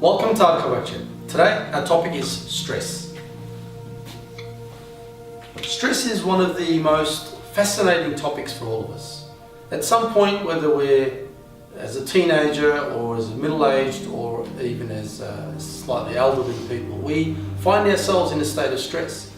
Welcome to our Coaching. Today our topic is stress. Stress is one of the most fascinating topics for all of us. At some point, whether we're as a teenager or as a middle-aged or even as slightly elderly people, we find ourselves in a state of stress.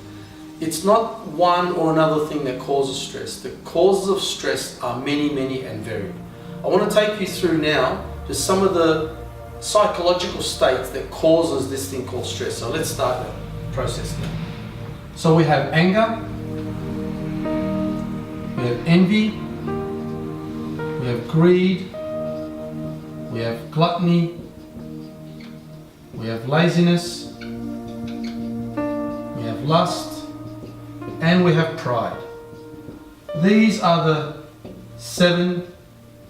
It's not one or another thing that causes stress. The causes of stress are many and varied. I want to take you through now just some of the psychological states that causes this thing called stress. So let's start the process now. So we have anger, we have envy, we have greed, we have gluttony, we have laziness, we have lust, and we have pride. These are the 7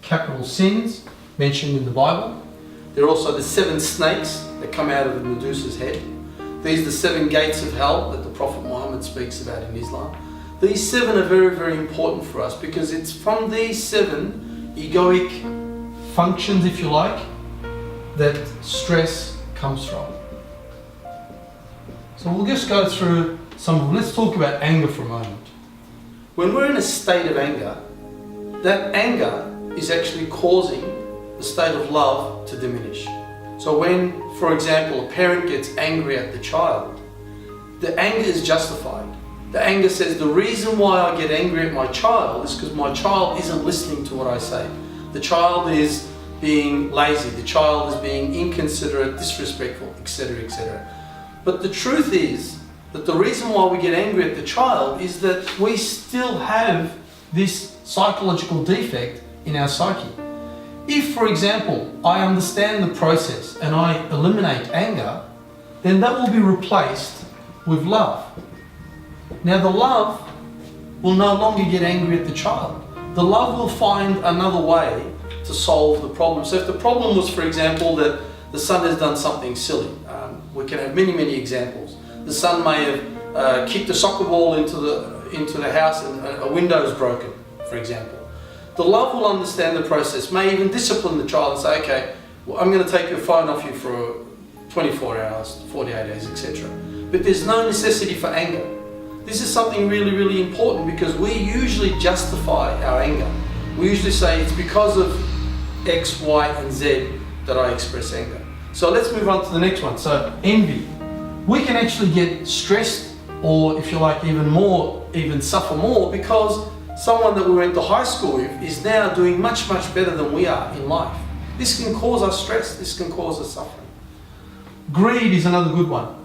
capital sins mentioned in the Bible. They're also the 7 snakes that come out of Medusa's head. These are the 7 gates of hell that the Prophet Muhammad speaks about in Islam. These 7 are very important for us because it's from these 7 egoic functions, if you like, that stress comes from. So we'll just go through some of them. Let's talk about anger for a moment. When we're in a state of anger, that anger is actually causing the state of love to diminish. So when, for example, a parent gets angry at the child, the anger is justified. The anger says, the reason why I get angry at my child is because my child isn't listening to what I say. The child is being lazy, the child is being inconsiderate, disrespectful, etc., etc. But the truth is that the reason why we get angry at the child is that we still have this psychological defect in our psyche. If, for example, I understand the process and I eliminate anger, then that will be replaced with love. Now the love will no longer get angry at the child. The love will find another way to solve the problem. So if the problem was, for example, that the son has done something silly, we can have many examples. The son may have kicked a soccer ball into the house and a window is broken, for example. The love will understand the process, may even discipline the child and say, okay, well, I'm going to take your phone off you for 24 hours, 48 days, etc. But there's no necessity for anger. This is something really important because we usually justify our anger. We usually say it's because of X, Y, and Z that I express anger. So let's move on to the next one. So envy. We can actually get stressed, or if you like even suffer more, because someone that we went to high school with is now doing much better than we are in life. This can cause us stress, this can cause us suffering. Greed is another good one.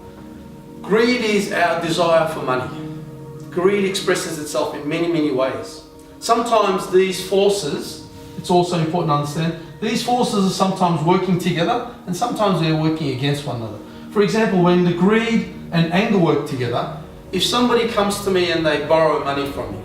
Greed is our desire for money. Greed expresses itself in many ways. Sometimes these forces, it's also important to understand, these forces are sometimes working together and sometimes they're working against one another. For example, when the greed and anger work together, if somebody comes to me and they borrow money from me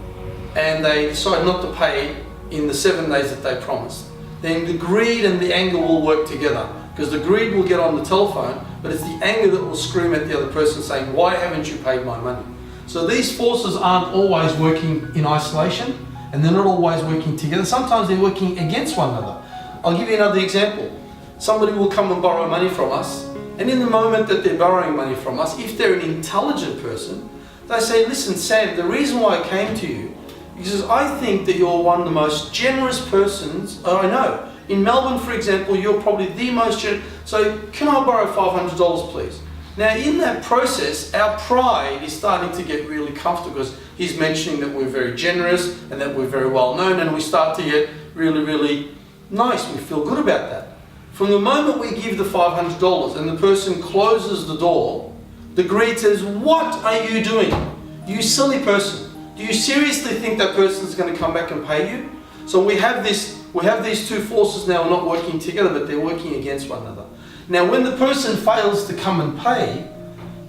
and they decide not to pay in the 7 days that they promised, then the greed and the anger will work together, because the greed will get on the telephone, but it's the anger that will scream at the other person saying, why haven't you paid my money? So these forces aren't always working in isolation and they're not always working together. Sometimes they're working against one another. I'll give you another example. Somebody will come and borrow money from us, and in the moment that they're borrowing money from us, if they're an intelligent person, they say, listen Sam, the reason why I came to you is I think that you're one of the most generous persons I know. In Melbourne, for example, you're probably the most generous, so can I borrow $500 please? Now in that process, our pride is starting to get really comfortable because he's mentioning that we're very generous and that we're very well known, and we start to get really nice. We feel good about that. From the moment we give the $500 and the person closes the door, the greed says, what are you doing? You silly person. Do you seriously think that person is going to come back and pay you? So we have these 2 forces now not working together, but they're working against one another. Now when the person fails to come and pay,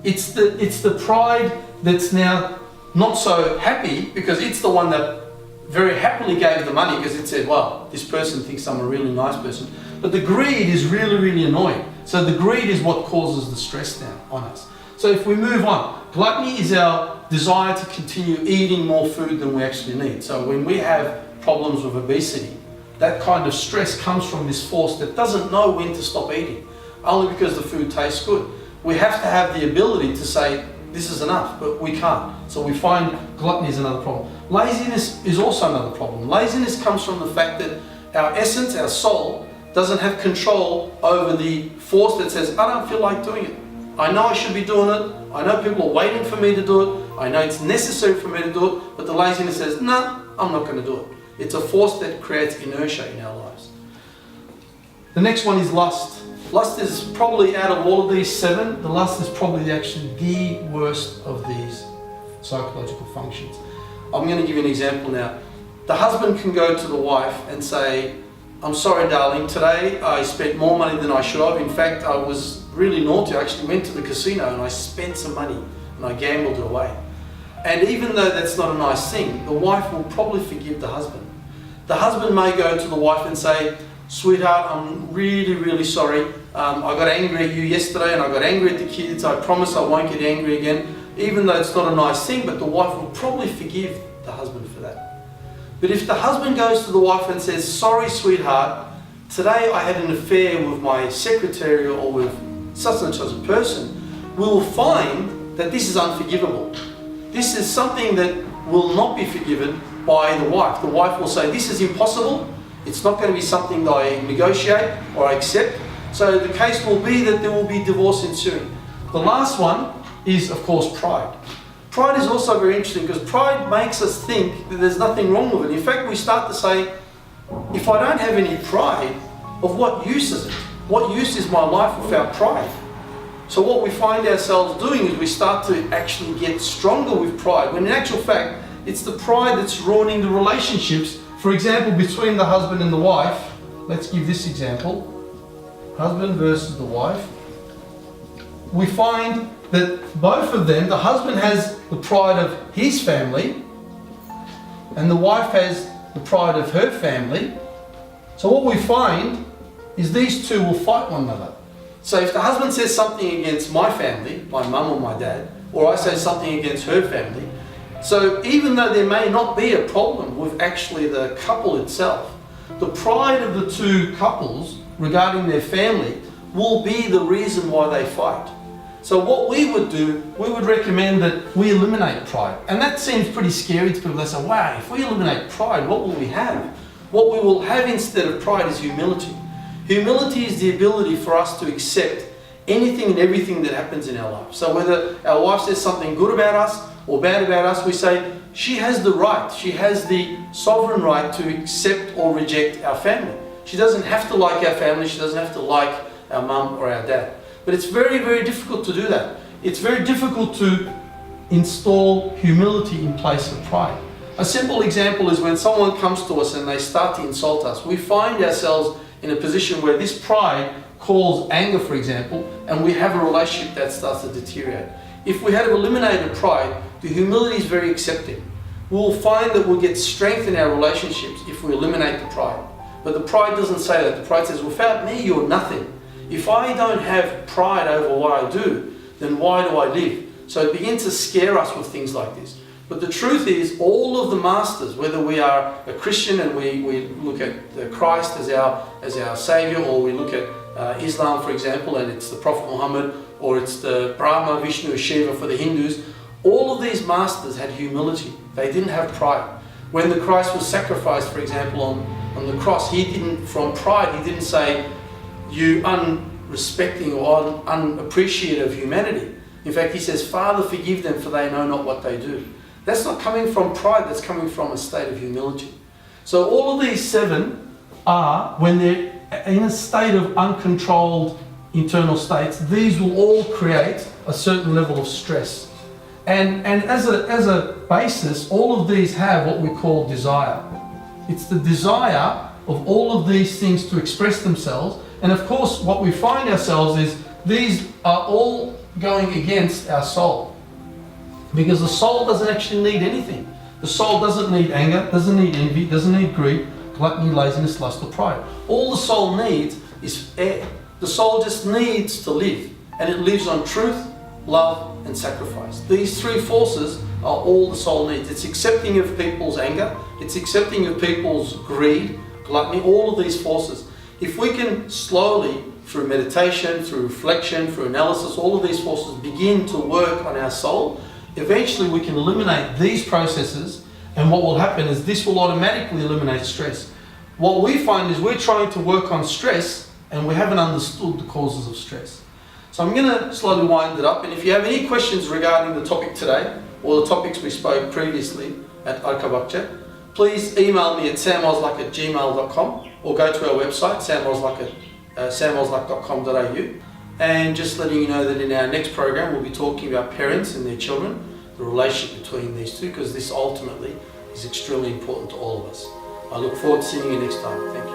it's the pride that's now not so happy, because it's the one that very happily gave the money because it said, well, this person thinks I'm a really nice person. But the greed is really annoying. So the greed is what causes the stress now on us. So if we move on, gluttony is our desire to continue eating more food than we actually need. So when we have problems with obesity, that kind of stress comes from this force that doesn't know when to stop eating. only because the food tastes good. We have to have the ability to say, this is enough, but we can't. So we find gluttony is another problem. Laziness is also another problem. Laziness comes from the fact that our essence, our soul, doesn't have control over the force that says, I don't feel like doing it. I know I should be doing it. I know people are waiting for me to do it. I know it's necessary for me to do it. But the laziness says, no, I'm not going to do it. It's a force that creates inertia in our lives. The next one is lust. Lust is probably, out of all of these 7, the lust is probably actually the worst of these psychological functions. I'm going to give you an example now. The husband can go to the wife and say, I'm sorry darling, today I spent more money than I should have. In fact, I was really naughty. I actually went to the casino and I spent some money and I gambled it away. And even though that's not a nice thing, the wife will probably forgive the husband. The husband may go to the wife and say, sweetheart, I'm really, really sorry. I got angry at you yesterday and I got angry at the kids. I promise I won't get angry again. Even though it's not a nice thing, but the wife will probably forgive the husband for that. But if the husband goes to the wife and says, sorry sweetheart, today I had an affair with my secretary or with such and such a person, we will find that this is unforgivable. This is something that will not be forgiven by the wife. The wife will say, this is impossible. It's not going to be something that I negotiate or I accept. So the case will be that there will be divorce ensuing. The last one is, of course, pride. Pride is also very interesting because pride makes us think that there's nothing wrong with it. In fact, we start to say, if I don't have any pride, of what use is it? What use is my life without pride? So what we find ourselves doing is we start to actually get stronger with pride, when in actual fact, it's the pride that's ruining the relationships. For example, between the husband and the wife. Let's give this example. Husband versus the wife. We find that both of them, the husband has the pride of his family and the wife has the pride of her family. So what we find is these two will fight one another. So if the husband says something against my family, my mum or my dad, or I say something against her family, so even though there may not be a problem with actually the couple itself, the pride of the two couples regarding their family will be the reason why they fight. So what we would do, we would recommend that we eliminate pride. And that seems pretty scary to people. They say, wow, if we eliminate pride, what will we have? What we will have instead of pride is humility. Humility is the ability for us to accept anything and everything that happens in our life. So whether our wife says something good about us or bad about us, we say, she has the right, she has the sovereign right to accept or reject our family. She doesn't have to like our family, she doesn't have to like our mum or our dad. But it's very, very difficult to do that. It's very difficult to install humility in place of pride. A simple example is when someone comes to us and they start to insult us, we find ourselves in a position where this pride calls anger, for example, and we have a relationship that starts to deteriorate. If we had eliminated pride, the humility is very accepting. We'll find that we'll get strength in our relationships if we eliminate the pride. But the pride doesn't say that. The pride says, without me, you're nothing. If I don't have pride over what I do, then why do I live? So it begins to scare us with things like this. But the truth is, all of the masters, whether we are a Christian and we look at Christ as our Savior, or we look at Islam, for example, and it's the Prophet Muhammad, or it's the Brahma, Vishnu, Shiva for the Hindus, all of these masters had humility. They didn't have pride. When the Christ was sacrificed, for example, on the cross, he didn't, from pride, he didn't say, you unrespecting or unappreciative of humanity. In fact, he says, Father, forgive them, for they know not what they do. That's not coming from pride, that's coming from a state of humility. So all of these 7 are, when they're in a state of uncontrolled internal states, these will all create a certain level of stress. And as a basis, all of these have what we call desire. It's the desire of all of these things to express themselves. And of course, what we find ourselves is these are all going against our soul. Because the soul doesn't actually need anything. The soul doesn't need anger, doesn't need envy, doesn't need greed, gluttony, laziness, lust, or pride. All the soul needs is air. The soul just needs to live. And it lives on truth, love, and sacrifice. These 3 forces are all the soul needs. It's accepting of people's anger, it's accepting of people's greed, gluttony, all of these forces. If we can slowly through meditation, through reflection, through analysis, all of these forces begin to work on our soul, eventually we can eliminate these processes, and what will happen is this will automatically eliminate stress. What we find is we're trying to work on stress and we haven't understood the causes of stress. So I'm going to slowly wind it up, and if you have any questions regarding the topic today or the topics we spoke previously at Arkabakcha, please email me at samozluk@gmail.com or go to our website samozluk.com.au. And just letting you know that in our next program we'll be talking about parents and their children, the relationship between these two, because this ultimately is extremely important to all of us. I look forward to seeing you next time. Thank you.